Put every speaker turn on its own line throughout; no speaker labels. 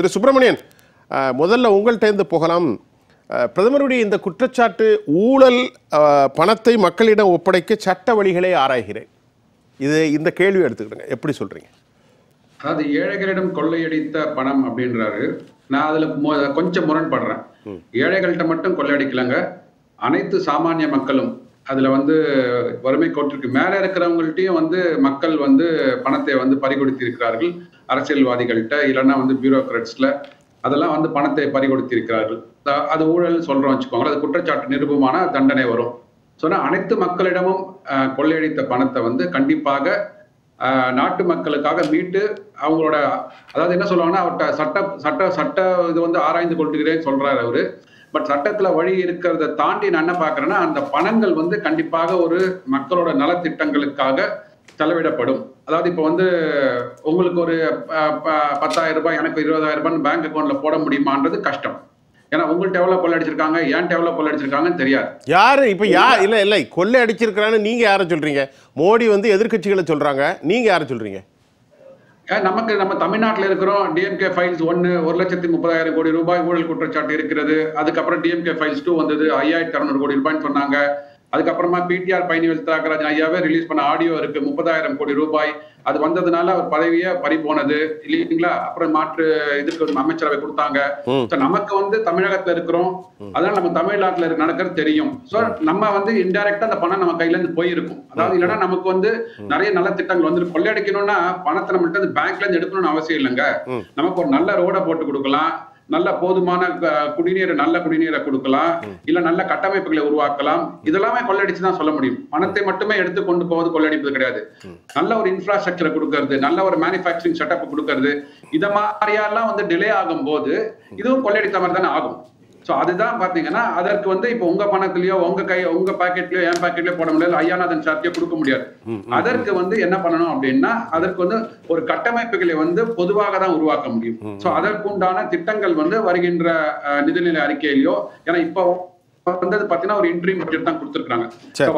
திரு சுப்பிரமணியன், முதல்ல உங்கள்கிட்ட போகலாம். பிரதமருடைய இந்த குற்றச்சாட்டு ஊழல் பணத்தை மக்களிடம் ஒப்படைக்க சட்ட வழிகளை ஆராய்கிறேன், இந்த கேள்வி எடுத்துக்கிடுங்க, எப்படி சொல்றீங்க?
அதாவது ஏழைகளிடம் கொள்ளையடித்த பணம் அப்படின்றாரு. நான் அதுல கொஞ்சம் முரண்படுறேன். ஏழைகள்கிட்ட மட்டும் கொள்ளையடிக்கலங்க, அனைத்து சாமானிய மக்களும் அதுல வறுமை கோட்டிற்கு மேல இருக்கிறவங்கள்ட்டையும் மக்கள் பணத்தை பறிகொடுத்தி இருக்கிறார்கள். அரசியல்வாதிகள்கிட்ட இல்லைன்னா பியூரோக்ராட்ஸ்ல அதெல்லாம் பணத்தை பறிகொடுத்தி இருக்கிறார்கள். அது ஊழல் சொல்றோம் வச்சுக்கோங்களேன், அது குற்றச்சாட்டு நிரூபமான தண்டனை வரும். சொன்னா அனைத்து மக்களிடமும் கொள்ளையடித்த பணத்தை கண்டிப்பாக நாட்டு மக்களுக்காக மீட்டு அவங்களோட, அதாவது என்ன சொல்லுவாங்கன்னா, அவர்கிட்ட சட்ட இது ஆராய்ந்து கொள்கிறேன்னு சொல்றாரு அவரு. பட் சட்டத்துல வழி இருக்கிறத தாண்டி நான் என்ன பாக்குறேன்னா, அந்த பணங்கள் கண்டிப்பாக ஒரு மக்களோட நலத்திட்டங்களுக்காக செலவிடப்படும். அதாவது இப்ப உங்களுக்கு ஒரு 10,000 ரூபாய், எனக்கு 20,000 ரூபாய் பேங்க் அக்கௌண்ட்ல போட முடியுமான்றது கஷ்டம். ஏன்னா உங்கள்ட்ட எவ்வளவு கொள்ளை அடிச்சிருக்காங்க, ஏன்ட்ட எவ்வளவு கொள்ளை அடிச்சிருக்காங்கன்னு தெரியாது.
யாரு இப்ப இல்ல கொள்ளை அடிச்சிருக்கான்னு நீங்க யார சொல்றீங்க? மோடி எதிர்கட்சிகளை சொல்றாங்க, நீங்க யார சொல்றீங்க?
நம்ம தமிழ்நாட்டில் இருக்கிறோம். டிஎம்கே ஃபைல்ஸ் 1,30,000 கோடி ரூபாய் ஊழல் குற்றச்சாட்டு இருக்கிறது. அதுக்கப்புறம் டிஎம்கே ஃபைல்ஸ் 2 வந்தது, 5,600 கோடி ரூபாய்ன்னு சொன்னாங்க. அதுக்கப்புறமா பிடிஆர் பழனிவேல் தியாகராஜன் ஐயாவே ரிலீஸ் பண்ண ஆடியோ இருக்கு, 30,000 கோடி ரூபாய். அது வந்ததுனால அவர் பதவியே பறி போனது இல்லைங்களா? அப்புறம் மாற்று இதுக்கு அமைச்சரவை கொடுத்தாங்க. நமக்கு தமிழகத்துல இருக்கிறோம், அதனால நம்ம தமிழ்நாட்டுல நடக்கிறது தெரியும். சோ நம்ம இன்டைரக்டா அந்த பணம் நம்ம கையில இருந்து போயிருக்கும். அதாவது இல்லைன்னா நமக்கு நிறைய நல்ல திட்டங்கள் கொள்ளையடிக்கணும்னா பணத்தை நம்மள்ட்ட பேங்க்ல இருந்து எடுக்கணும்னு அவசியம் இல்லைங்க. நமக்கு ஒரு நல்ல ரோட போட்டு கொடுக்கலாம், நல்ல போதுமான நல்ல குடிநீரை கொடுக்கலாம், இல்ல நல்ல கட்டமைப்புகளை உருவாக்கலாம். இதெல்லாமே கொள்ளையடிச்சுதான் சொல்ல முடியும். பணத்தை மட்டுமே எடுத்து கொண்டு போவது கொள்ளையடிப்பது கிடையாது. நல்ல ஒரு இன்ஃப்ராஸ்ட்ரக்சரை கொடுக்கறது, நல்ல ஒரு மேனுஃபேக்சரிங் செட்டப் கொடுக்கறது, இத மாதிரியெல்லாம் டிலே ஆகும் போது இதுவும் கொள்ளையடித்த மாதிரி தானே ஆகும். சோ அதுதான் பாத்தீங்கன்னா, அதற்கு இப்ப உங்க பணத்திலயோ உங்க பாக்கெட்லயோ என் பாக்கெட்லயோ போட முடியாது, ஐயாநாதன் சார்ட்டியோ கொடுக்க முடியாது. அதற்கு என்ன பண்ணணும் அப்படின்னா, அதற்கு ஒரு கட்டமைப்புகளை பொதுவாக தான் உருவாக்க முடியும். சோ அதற்குண்டான திட்டங்கள் வருகின்ற நிதிநிலை அறிக்கையிலயோ, ஏன்னா இப்ப பாத்தீங்கன்னா ஒரு இன்ட்ரீம் பட்ஜெட் தான் கொடுத்திருக்காங்க.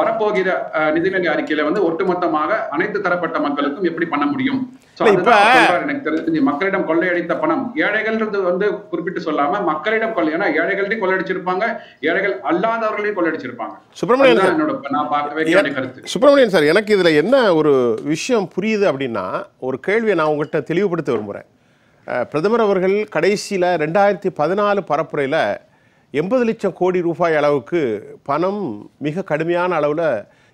வரப்போகிற நிதிநிலை அறிக்கையில ஒட்டுமொத்தமாக அனைத்து தரப்பட்ட மக்களுக்கும் எப்படி பண்ண முடியும். எனக்கு தெரிஞ்சு மக்களிடம் கொள்ளையடித்த பணம் ஏழைகள் குறிப்பிட்டு சொல்லாம மக்களிடம் கொள்ளை, ஏன்னா ஏழைகள்டையும் கொள்ளையடிச்சிருப்பாங்க, ஏழைகள் அல்லாதவர்களையும் கொள்ளையடிச்சிருப்பாங்க.
சுப்பிரமணியன் சார், எனக்கு இதுல என்ன ஒரு விஷயம் புரியுது அப்படின்னா, ஒரு கேள்வியை நான் உங்கள்கிட்ட தெளிவுபடுத்த விரும்புறேன். பிரதமர் அவர்கள் கடைசியில 2014 பரப்புரையில 80 லட்சம் கோடி ரூபாய் அளவுக்கு பணம் மிக கடுமையான அளவில்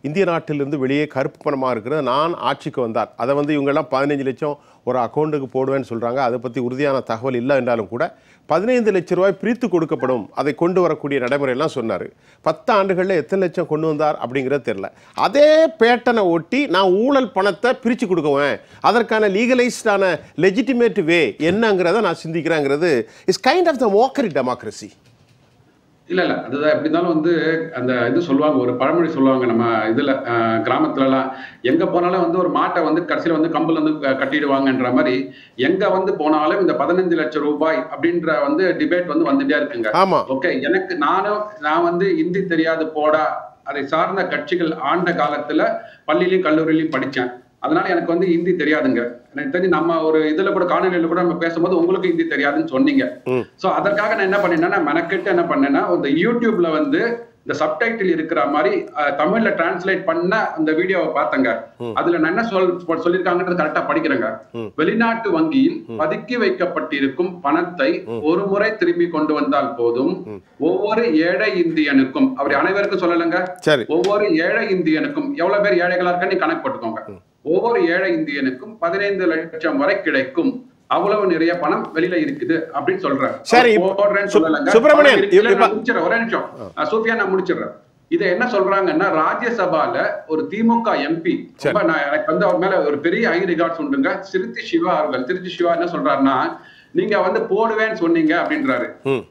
இந்திய நாட்டிலிருந்து வெளியே கருப்பு பணமாக இருக்கிறது, நான் ஆட்சிக்கு வந்தார். அதை இவங்கெல்லாம் 15 லட்சம் ஒரு அக்கௌண்ட்டுக்கு போடுவேன்னு சொல்கிறாங்க. அதை பற்றி உறுதியான தகவல் இல்லை என்றாலும் கூட 15 லட்சம் ரூபாய் பிரித்து கொடுக்கப்படும், அதை கொண்டு வரக்கூடிய நடைமுறையெல்லாம் சொன்னார். 10 ஆண்டுகளில் எத்தனை லட்சம் கொண்டு வந்தார் அப்படிங்கிறது தெரியல. அதே பேட்டனை ஒட்டி நான் ஊழல் பணத்தை பிரித்து கொடுக்குவேன், அதற்கான லீகலைஸ்டான லெஜிட்டிமேட் வே என்னங்கிறத நான் சிந்திக்கிறேங்கிறது is kind of the mockery democracy.
இல்ல அதுதான். எப்படி இருந்தாலும் அந்த இது சொல்லுவாங்க, ஒரு பழமொழி சொல்லுவாங்க நம்ம இதுல கிராமத்துல எல்லாம், எங்க போனாலும் ஒரு மாட்டை கடைசியில கம்புல கட்டிடுவாங்கன்ற மாதிரி, எங்க போனாலும் இந்த 15 லட்சம் ரூபாய் அப்படின்ற டிபேட் வந்துட்டே இருக்குங்க. ஓகே, நான் இந்தி தெரியாது போடா, அதை சார்ந்த கட்சிகள் ஆண்ட காலத்துல பள்ளியிலையும் கல்லூரியிலையும் படிச்சேன். அதனால எனக்கு ஹிந்தி தெரியாதுங்க. எனக்கு தெரிஞ்சு நம்ம ஒரு இதுல கூட காணொலியில கூட நம்ம பேசும்போது உங்களுக்கு ஹிந்தி தெரியாதுன்னு சொன்னீங்க. சோ அதற்காக நான் என்ன பண்ணேன்னா, மெனக்கெட்டு என்ன பண்ணேன்னா, இந்த யூடியூப்ல இந்த சப்டைட்டில் இருக்கிற மாதிரி தமிழ்ல டிரான்ஸ்லேட் பண்ண அந்த வீடியோவை பார்த்தங்க. அதுல நான் என்ன சொல்லிருக்காங்கன்றது கரெக்டா படிக்கிறேங்க. வெளிநாட்டு வங்கியில் பதுக்கி வைக்கப்பட்டிருக்கும் பணத்தை ஒரு முறை திரும்பி கொண்டு வந்தால் போதும், ஒவ்வொரு ஏழை இந்தியனுக்கும், அப்படி அனைவருக்கும் சொல்லலங்க, ஒவ்வொரு ஏழை இந்தியனுக்கும், எவ்வளவு பேர் ஏழைகளா இருக்க நீ கணக்கு போட்டுக்கோங்க, ஒவ்வொரு ஏழை இந்தியனுக்கும் 15 லட்சம் வரை கிடைக்கும். அவ்வளவு நிறைய பணம் வெளியில இருக்குது அப்படின்னு சொல்றேன்.
சரி, சுப்பிரமணியன்
ஒரே நிமிஷம் சூஃபியா, நான் முடிச்சிடுறேன். இதை என்ன சொல்றாங்கன்னா, ராஜ்யசபால ஒரு திமுக எம்பி, எனக்கு அவர் மேல ஒரு பெரிய ஹை ரிகார்ட்ஸ் உண்டுங்க, திருச்சி சிவா அவர்கள். திருச்சி சிவா என்ன சொல்றாருன்னா, நீங்க போடுவேன்னு சொன்னீங்க அப்படின்றாரு.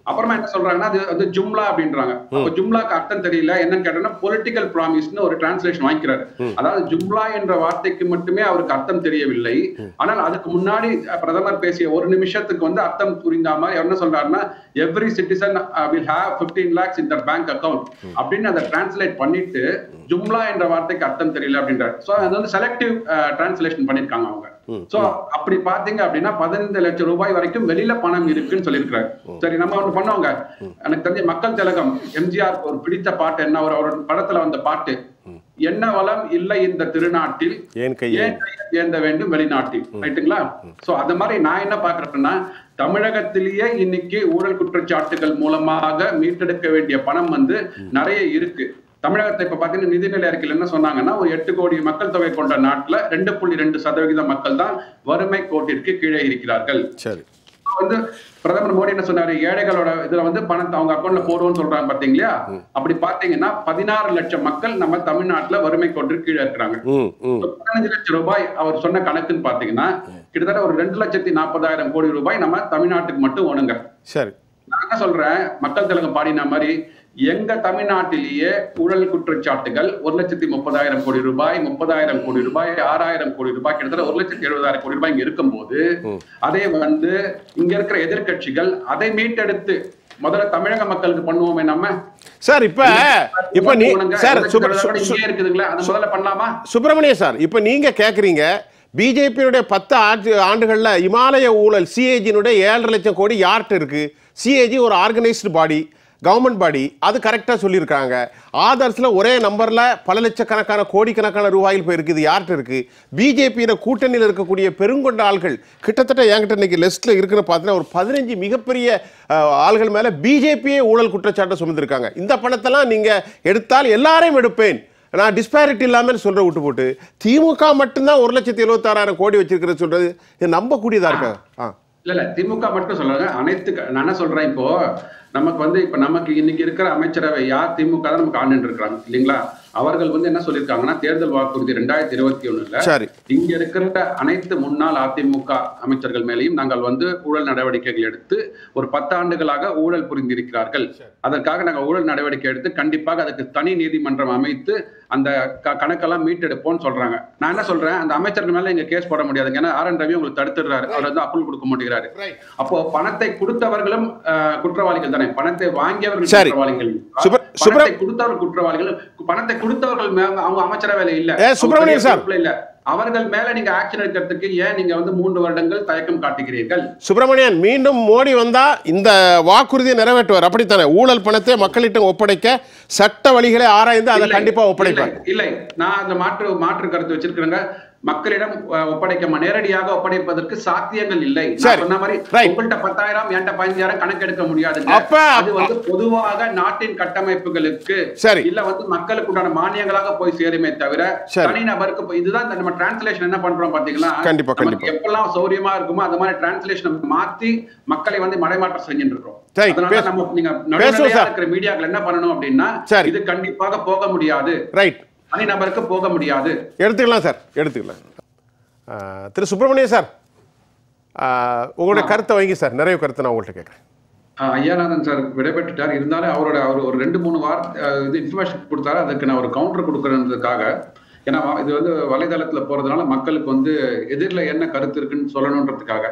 அப்புறமா என்ன சொல்றாங்கன்னா, அது ஜும்லா அப்படின்றாங்க. அப்ப ஜும்லாக்கு அர்த்தம் தெரியல, என்னன்னு கேட்டா பொலிட்டிக்கல் ப்ராமிஸ்னு ஒரு டிரான்ஸ்லேஷன் வாங்கிக்கிறாரு. அதாவது ஜும்லா என்ற வார்த்தைக்கு மட்டுமே அவருக்கு அர்த்தம் தெரியவில்லை, ஆனால் அதுக்கு முன்னாடி பிரதமர் பேசிய ஒரு நிமிஷத்துக்கு அர்த்தம் புரிந்தாம என்ன சொல்றாருன்னா, every citizen will have 15 lakhs in their bank account அப்படின்னு அதை டிரான்ஸ்லேட் பண்ணிட்டு ஜும்லா என்ற வார்த்தைக்கு அர்த்தம் தெரியல அப்படின்றாரு. சோ அது செலக்டிவ் டிரான்ஸ்லேஷன் பண்ணிருக்காங்க அவங்க. சோ அப்படி பாத்தீங்க அப்படின்னா 15 லட்சம் ரூபாய் வரைக்கும் வெளியில பணம் இருக்குன்னு சொல்லியிருக்காரு. சரி, நம்ம ஒண்ணு பண்ணுவாங்க. எனக்கு தெரிஞ்ச மக்கள் திலகம் எம்ஜிஆர் ஒரு பிடித்த பாட்டு என்ன, ஒரு படத்துல வந்த பாட்டு, என்ன வளம் இல்லை இந்த திருநாட்டில் ஏன் ஏந்த வேண்டும் வெளிநாட்டில், ரைட்டுங்களா? சோ அது மாதிரி நான் என்ன பாக்குறேன்னா, தமிழகத்திலேயே இன்னைக்கு ஊழல் குற்றச்சாட்டுகள் மூலமாக மீட்டெடுக்க வேண்டிய பணம் வந்து நிறைய இருக்கு. தமிழகத்தை இப்ப பாத்தீங்கன்னா நிதிநிலை அறிக்கையில் என்ன சொன்னாங்கன்னா, ஒரு 8 கோடி மக்கள் தொகை கொண்ட நாட்டுல 2.2% மக்கள் தான் வறுமை கோட்டிற்கு கீழே இருக்கிறார்கள்.
சரி,
வந்து பிரதமர் மோடி என்ன சொன்னாரு, ஏழைகளோட இதுல வந்து பணத்தை அவங்க அக்கௌண்ட்ல போடுவோம்னு சொல்றாங்க பாத்தீங்களா? அப்படி பாத்தீங்கன்னா 16 லட்சம் மக்கள் நம்ம தமிழ்நாட்டுல வறுமை கோட்டிற்கு கீழே இருக்கிறாங்க. 15 லட்சம் ரூபாய் அவர் சொன்ன கணக்குன்னு பாத்தீங்கன்னா கிட்டத்தட்ட ஒரு 2,40,000 கோடி ரூபாய் நம்ம தமிழ்நாட்டுக்கு மட்டும் ஒண்ணுங்க.
சரி,
நான் என்ன சொல்றேன், மக்கள் திலகம் பாடின மாதிரி எங்க தமிழ்நாட்டிலேயே ஊழல் குற்றச்சாட்டுகள் 1,30,000 கோடி ரூபாய், 30,000 கோடி ரூபாய், 6,000 கோடி ரூபாய், கிட்டத்தட்ட 1,70,000 கோடி ரூபாய் இங்க இருக்கும் போது, அதே வந்து இங்க இருக்கிற எதிர்கட்சிகள் அதை மீட்டெடுத்து முதல்ல தமிழக மக்களுக்கு பண்ணுவோமே நம்ம.
சார் இப்ப நீ சார்
இங்கே இருக்குதுங்களா, அது முதல்ல பண்ணலாமா?
சுப்பிரமணிய சார், இப்ப நீங்க கேக்குறீங்க பிஜேபியுடைய 10 ஆண்டுகள்ல இமாலய ஊழல் சிஏஜினுடைய 7.5 லட்சம் கோடி யார்கிட்ட இருக்கு? சிஏஜி ஒரு ஆர்கனைஸ்டு பாடி, கவர்மெண்ட் பாடி, அது கரெக்டா சொல்லியிருக்காங்க. ஆதர்ஸ்ல ஒரே நம்பர்ல பல லட்சக்கணக்கான கோடிக்கணக்கான ரூபாயில் போயிருக்குது, யார்கிட்ட இருக்கு? பிஜேபியில கூட்டணியில் இருக்கக்கூடிய பெருங்கொண்ட ஆள்கள் கிட்டத்தட்ட என்கிட்ட இன்னைக்கு லிஸ்ட்ல இருக்குன்னு பார்த்தீங்கன்னா ஒரு 15 மிகப்பெரிய ஆள்கள் மேல பிஜேபியே ஊழல் குற்றச்சாட்டை சுமந்திருக்காங்க. இந்த பணத்தெல்லாம் நீங்க எடுத்தால் எல்லாரையும் எடுப்பேன், நான் டிஸ்பாரிட்டி இல்லாமல் சொல்ற விட்டு போட்டு திமுக மட்டும்தான் 1,76,000 கோடி வச்சிருக்கிறது சொல்றது நம்பக்கூடியதா இருக்கா?
இல்ல திமுக மட்டும் சொல்றாங்க, அனைத்து நான் என்ன சொல்றேன், இப்போ நமக்கு வந்து இப்ப நமக்கு இன்னைக்கு இருக்கிற அமைச்சரவை யார், திமுக தான் நமக்கு ஆண்டு இருக்கிறாங்க இல்லைங்களா? அவர்கள் வந்து என்ன சொல்லியிருக்காங்கன்னா, தேர்தல் வாக்குறுதி 2021 இங்க இருக்கிற அனைத்து முன்னாள் அதிமுக அமைச்சர்கள் மேலேயும் நாங்கள் வந்து ஊழல் நடவடிக்கைகள் எடுத்து ஒரு 10 ஆண்டுகளாக ஊழல் புரிந்திருக்கிறார்கள், அதற்காக நாங்கள் ஊழல் நடவடிக்கை எடுத்து கண்டிப்பாக அதுக்கு தனி நீதிமன்றம் அமைத்து அந்த கணக்கெல்லாம் மீட்டெடுப்போம்னு சொல்றாங்க. நான் என்ன சொல்றேன், அந்த அமைச்சர்கள் மேல இங்க கேஸ் போட முடியாதுங்க, ஏன்னா RN ரவி உங்களுக்கு தடுத்துடுறாரு, அவர் வந்து அப்ரூவல் கொடுக்க மாட்டேங்கிறாரு. அப்போ பணத்தை கொடுத்தவர்களும் குற்றவாளிகள் தானே, பணத்தை வாங்கியவர்கள் குற்றவாளிகள், பணத்தை கொடுத்தவர்கள் குற்றவாளிகள், பணத்தை கொடுத்தவர்கள் அவங்க அமைச்சரவை இல்ல,
சுப்பிரமணியன் சார்
இல்ல, அவர்கள் மேல நீங்க ஆக்ஷன் எடுக்கிறதுக்கு ஏன் நீங்க வந்து 3 வருடங்கள் தயக்கம் காட்டுகிறீர்கள்?
சுப்பிரமணியன், மீண்டும் மோடி வந்தா இந்த வாக்குறுதியை நிறைவேற்றுவார், அப்படித்தானே? ஊழல் பணத்தை மக்களிடம் ஒப்படைக்க சட்ட வழிகளை ஆராய்ந்து அதை கண்டிப்பா ஒப்படைப்பார்.
இல்லை, நான் அந்த மாற்று கருத்து வச்சிருக்கிறேங்க. மக்களிடம் ஒப்படைக்க நேரடியாக ஒப்படைப்பதற்கு சாத்தியங்கள் இல்லை. சொன்ன மாதிரி உங்கள்கிட்ட 10,000 என்கிட்ட 15,000 கணக்கெடுக்க முடியாது. அது வந்து பொதுவாக நாட்டின் கட்டமைப்புகளுக்கு இல்ல வந்து மக்களுக்கு உண்டான மானியங்களாக போய் சேருமே தவிர தனிநபருக்கு இதுதான் நம்ம டிரான்ஸ்லேஷன் என்ன பண்றோம் பாத்தீங்களா? எப்பெல்லாம் சௌரியமா இருக்குமோ அந்த மாதிரி டிரான்ஸ்லேஷன் மாத்தி மக்களை வந்து மடைமாற்றம் செஞ்சுட்டு இருக்கோம். அதனால நம்ம நீங்க நடுநிலையா இருக்கிற மீடியாக்கள் என்ன பண்ணணும் அப்படின்னா, இது கண்டிப்பாக போக முடியாது, தனிநபருக்கு போக முடியாது.
எடுத்துக்கலாம் சார், எடுத்துக்கலாம். திரு சுப்பிரமணியன் சார், உங்களுடைய கருத்தை வைங்க சார், நிறைய கருத்தை நான் உங்கள்கிட்ட கேட்குறேன்.
ஐயாநாதன் சார் விடைபெற்றுட்டார், இருந்தாலும் அவர் ஒரு 2-3 இது இன்ஃபர்மேஷன் கொடுத்தாரு, அதுக்கு நான் ஒரு கவுண்டர் கொடுக்கறதுக்காக. ஏன்னா இது வந்து வலைதளத்துல போறதுனால மக்களுக்கு வந்து எதிரில் என்ன கருத்து இருக்குன்னு சொல்லணுன்றதுக்காக.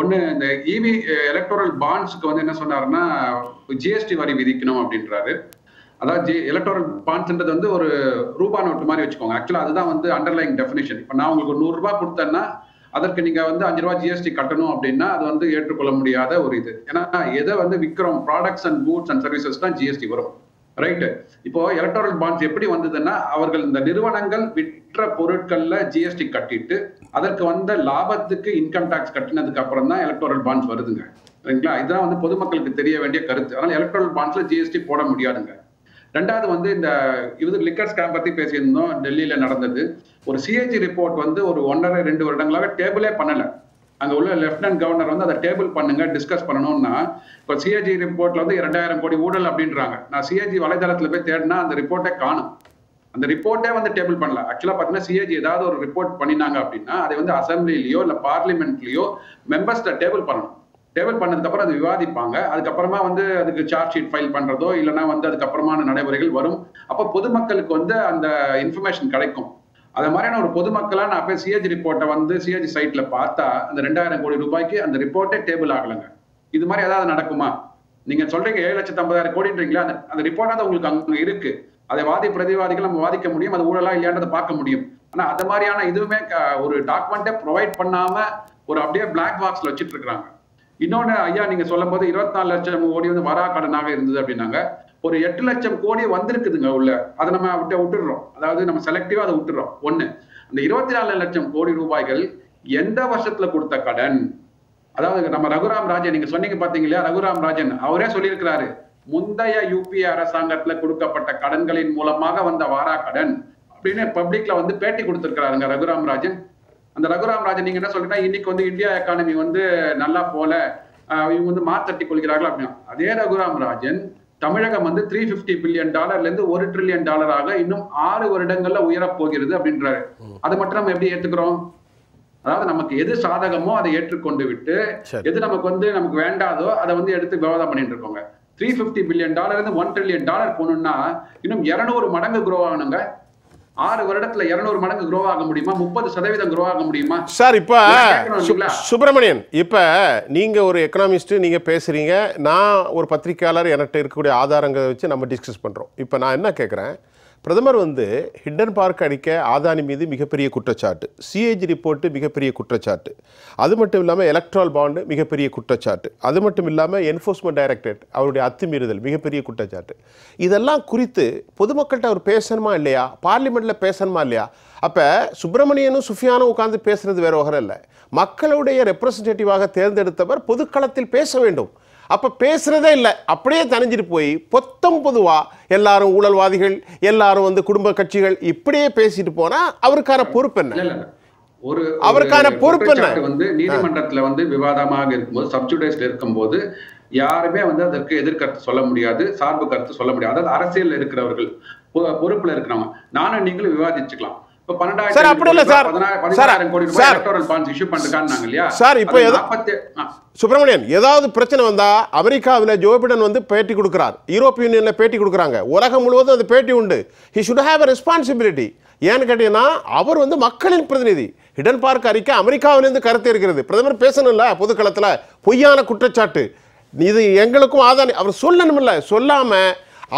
ஒண்ணு, இந்த இவி எலக்டோரல் பாண்ட்ஸ்க்கு வந்து என்ன சொன்னாருன்னா, ஜிஎஸ்டி வரி விதிக்கணும் அப்படின்றாரு. அதாவது எலக்டோரல் பாண்ட்ஸ்ன்றது வந்து ஒரு ரூபா நோட்டு மாதிரி வச்சுக்கோங்க. ஆக்சுவலா அதுதான் வந்து அண்டர்லைங் டெஃபினிஷன். இப்போ நான் உங்களுக்கு 100 ரூபாய் கொடுத்தேன்னா அதற்கு நீங்க வந்து 5 ரூபாய் ஜிஎஸ்டி கட்டணும் அப்படின்னா அது வந்து ஏற்றுக்கொள்ள முடியாத ஒரு இது. ஏன்னா எதை வந்து விற்கிறோம், products and goods and services தான் ஜிஎஸ்டி வரும், ரைட்? இப்போ எலக்டோரல் பாண்ட்ஸ் எப்படி வந்ததுன்னா, அவர்கள் இந்த நிறுவனங்கள் விற்ற பொருட்கள்ல ஜிஎஸ்டி கட்டிட்டு அதற்கு வந்த லாபத்துக்கு இன்கம் டாக்ஸ் கட்டினதுக்கு அப்புறம் தான் எலக்டோரல் பாண்ட்ஸ் வருதுங்க, சரிங்களா? இதுதான் வந்து பொதுமக்களுக்கு தெரிய வேண்டிய கருத்து. அதனால எலக்டோரல் பாண்ட்ஸ்ல ஜிஎஸ்டி போட முடியாதுங்க. ரெண்டாவது வந்து இந்த லிக்கர் ஸ்கேம் பத்தி பேசியிருந்தோம், டெல்லியில நடந்தது. ஒரு சிஏஜி ரிப்போர்ட் வந்து ஒரு 1.5-2 வருடங்களாக டேபிளே பண்ணல. அங்க உள்ள லெப்டினன்ட் கவர்னர் வந்து அதை டேபிள் பண்ணுங்க, டிஸ்கஸ் பண்ணணும்னா, இப்போ சிஏஜி ரிப்போர்ட்ல வந்து 2,000 கோடி ஊழல் அப்படின்றாங்க. நான் சிஏஜி வலைதளத்துல போய் தேடினா அந்த ரிப்போர்ட்டே காணும். அந்த ரிப்போர்ட்டே வந்து டேபிள் பண்ணல. ஆக்சுவலா பாத்தீங்கன்னா சிஏஜி ஏதாவது ஒரு ரிப்போர்ட் பண்ணினாங்க அப்படின்னா அதை வந்து அசம்பிளிலயோ இல்ல பார்லிமெண்ட்லயோ மெம்பர்ஸ்ல டேபிள் பண்ணணும். டேபிள் பண்ணதுக்கு அப்புறம் அது விவாதிப்பாங்க. அதுக்கப்புறமா வந்து அதுக்கு சார்ஜ் ஷீட் ஃபைல் பண்றதோ இல்லைன்னா வந்து அதுக்கப்புறமான நடைமுறைகள் வரும். அப்போ பொதுமக்களுக்கு வந்து அந்த இன்ஃபர்மேஷன் கிடைக்கும். அது மாதிரியான ஒரு பொதுமக்களா நான் போய் சிஏஜி ரிப்போர்ட்டை வந்து சிஏஜி சைட்ல பார்த்தா அந்த 2,000 கோடி ரூபாய்க்கு அந்த ரிப்போர்ட்டே டேபிள் ஆகலைங்க. இது மாதிரி ஏதாவது நடக்குமா? நீங்க சொல்றீங்க 7,50,000 கோடின்றீங்களா, அந்த ரிப்போர்ட் உங்களுக்கு அங்க இருக்கு. அதை வாதி பிரதிவாதிகள் நம்ம வாதிக்க முடியும், அது ஊழலா இல்லையான்றதை பார்க்க முடியும். ஆனா அது மாதிரியான இதுவுமே ஒரு டாக்குமெண்ட்டே ப்ரொவைட் பண்ணாம ஒரு அப்படியே பிளாக் பாக்ஸ்ல வச்சுட்டு இருக்காங்க. இன்னொன்னு ஐயா நீங்க சொல்லும் போது 24 லட்சம் கோடி வந்து வரா கடனாக இருந்தது அப்படின்னாங்க. ஒரு 8 லட்சம் கோடி வந்திருக்குதுங்க உள்ள. அதை நம்ம விட்டுடுறோம். அதாவது நம்ம செலக்டிவா அதை விட்டுறோம். ஒண்ணு, அந்த 24 லட்சம் கோடி ரூபாய்கள் எந்த வருஷத்துல கொடுத்த கடன்? அதாவது நம்ம ரகுராம் ராஜன் நீங்க சொன்னீங்க பாத்தீங்க இல்லையா, ரகுராம் ராஜன் அவரே சொல்லியிருக்கிறாரு, முந்தைய யூபிஏ அரசாங்கத்துல கொடுக்கப்பட்ட கடன்களின் மூலமாக வந்த வாரா கடன் அப்படின்னு பப்ளிக்ல வந்து பேட்டி கொடுத்திருக்கிறாருங்க ரகுராம் ராஜன். அந்த ரகுராம் ராஜன் நீங்க என்ன சொல்றீங்கன்னா, இன்னைக்கு வந்து இந்தியா எக்கானமி வந்து நல்லா போல, இவங்க வந்து மாத்தட்டி கொள்கிறார்கள் அப்படின்னா, அதே ரகுராம் ராஜன் தமிழகம் வந்து $350 பில்லியன் இருந்து $1 ட்ரில்லியன் இன்னும் 6 வருடங்கள்ல உயரப் போகிறது அப்படின்றாரு. அதை மட்டும் நம்ம எப்படி ஏத்துக்கிறோம்? அதாவது நமக்கு எது சாதகமோ அதை ஏற்றுக்கொண்டு விட்டு, எது நமக்கு வேண்டாதோ அதை வந்து எடுத்து விவாதம் பண்ணிட்டு இருக்கோங்க. $350 பில்லியன் இருந்து $1 ட்ரில்லியன் போகணும்னா இன்னும் 200 மடங்கு குரோ ஆகணுங்க. 6 வருடத்துல 200 மடங்கு குரோ ஆக முடியுமா? 30% குரோ ஆக முடியுமா?
சார் இப்ப சுப்பிரமணியன், இப்ப நீங்க ஒரு எக்கனாமிஸ்ட், நீங்க பேசுறீங்க, நான் ஒரு பத்திரிகையாளர், என்கிட்ட இருக்கக்கூடிய ஆதாரங்களை வச்சு நம்ம டிஸ்கஸ் பண்றோம். இப்ப நான் என்ன கேட்கிறேன், பிரதமர் வந்து ஹிண்டன் பார்க் அடிக்க ஆதானி மீது மிகப்பெரிய குற்றச்சாட்டு, சிஏஜி ரிப்போர்ட்டு மிகப்பெரிய குற்றச்சாட்டு, அது மட்டும் இல்லாமல் எலக்ட்ரால் பாண்டு மிகப்பெரிய குற்றச்சாட்டு, அது மட்டும் இல்லாமல் என்ஃபோர்ஸ்மெண்ட் டைரக்டரேட் அவருடைய அத்துமீறுதல் மிகப்பெரிய குற்றச்சாட்டு, இதெல்லாம் குறித்து பொதுமக்கள்கிட்ட அவர் பேசணுமா இல்லையா? பார்லிமெண்ட்டில் பேசணுமா இல்லையா? அப்போ சுப்பிரமணியனும் சுஃபியானும் உட்கார்ந்து பேசுறது வேற வகை இல்லை. மக்களுடைய ரெப்ரசன்டேட்டிவாக தேர்ந்தெடுத்தவர் பொதுக்களத்தில் பேச வேண்டும். அப்போ பேசுறதே இல்லை, அப்படியே தனிஞ்சிட்டு போய் பொதுவாக எல்லாரும் ஊழல்வாதிகள், எல்லாரும் வந்து குடும்ப கட்சிகள் இப்படியே பேசிட்டு போனா அவருக்கான பொறுப்பு என்ன? அவருக்கான பொறுப்பு என்ன?
வந்து நீதிமன்றத்துல வந்து விவாதமாக இருக்கும்போது, சப்ஜுடைஸ்ல இருக்கும்போது யாருமே வந்து அதற்கு எதிர்கருத்து சொல்ல முடியாது, சார்பு கருத்து சொல்ல முடியாது. அதாவது அரசியல் இருக்கிறவர்கள், பொறுப்புல இருக்கிறவங்க, நானும் நீங்களும் விவாதிச்சுக்கலாம்.
சுப்பிரமணியன், ஏதாவது பிரச்சனை வந்தா அமெரிக்காவில் ஜோ பிடன் வந்து பேட்டி கொடுக்கிறார், யூரோப்பிய யூனியன்ல பேட்டி கொடுக்குறாங்க, உலகம் முழுவதும் அந்த பேட்டி உண்டு. He should have a responsibility. ஏன்னு கேட்டீங்கன்னா அவர் வந்து மக்களின் பிரதிநிதி. ஹிடன் பார்க் அறிக்கை அமெரிக்காவிலிருந்து கருத்து இருக்கிறது. பிரதமர் பேசணும்ல பொதுக்களத்தில், பொய்யான குற்றச்சாட்டு இது எங்களுக்கும் ஆதானி அவர் சொல்லணும்ல, சொல்லாம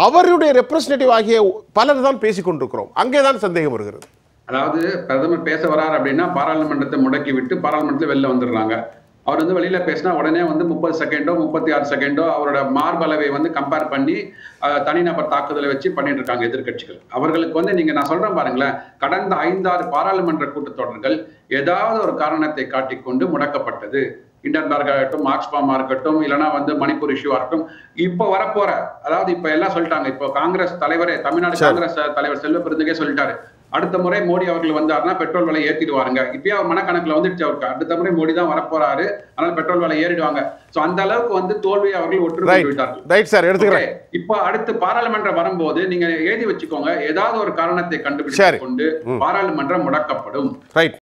அவருடைய ரெப்ரசன்டேட்டிவ் ஆகிய பலர் தான் பேசிக் கொண்டிருக்கிறோம். அங்கேதான் சந்தேகம் வருகிறது.
அதாவது பிரதமர் பேச வரார் அப்படின்னா பாராளுமன்றத்தை முடக்கி விட்டு பாராளுமன்றத்தில் வெளில வந்துடுறாங்க. அவர் வந்து வெளியில பேசினா உடனே வந்து 30 செகண்டோ 36 செகண்டோ அவரோட மார்பளவை வந்து கம்பேர் பண்ணி தனிநபர் தாக்குதலை வச்சு பண்ணிட்டு இருக்காங்க எதிர்கட்சிகள். அவர்களுக்கு வந்து நீங்க நான் சொல்றேன் பாருங்களேன், கடந்த 5-6 பாராளுமன்ற கூட்டத்தொடர்கள் ஏதாவது ஒரு காரணத்தை காட்டிக்கொண்டு முடக்கப்பட்டது. இண்டன்பர்கா இருக்கட்டும், ஆக்ஸ்பாமா இருக்கட்டும், இல்லைன்னா வந்து மணிப்பூர் இஷ்யூவா இருக்கட்டும். இப்போ வரப்போற, அதாவது இப்ப எல்லாம் சொல்லிட்டாங்க, இப்போ காங்கிரஸ் தலைவரே, தமிழ்நாடு காங்கிரஸ் தலைவர் செல்வ பெருந்தகே சொல்லிட்டாரு, அடுத்த முறை மோடி அவர்கள் வந்தாருன்னா பெட்ரோல் விலை ஏத்திடுவாருங்க. இப்பயே அவர் மனக்கணக்குல வந்துடுச்சு அவருக்கு, அடுத்த முறை மோடி தான் வரப்போறாரு, அதனால பெட்ரோல் விலை ஏறிடுவாங்க. சோ அந்த அளவுக்கு வந்து தோல்வியை அவர்கள் ஒற்றுக்கொண்டு விட்டார்கள். இப்போ அடுத்து பாராளுமன்றம் வரும்போது நீங்க எழுதி வச்சுக்கோங்க, ஏதாவது ஒரு காரணத்தை கண்டுபிடிச்சு கொண்டு பாராளுமன்றம் முடக்கப்படும்.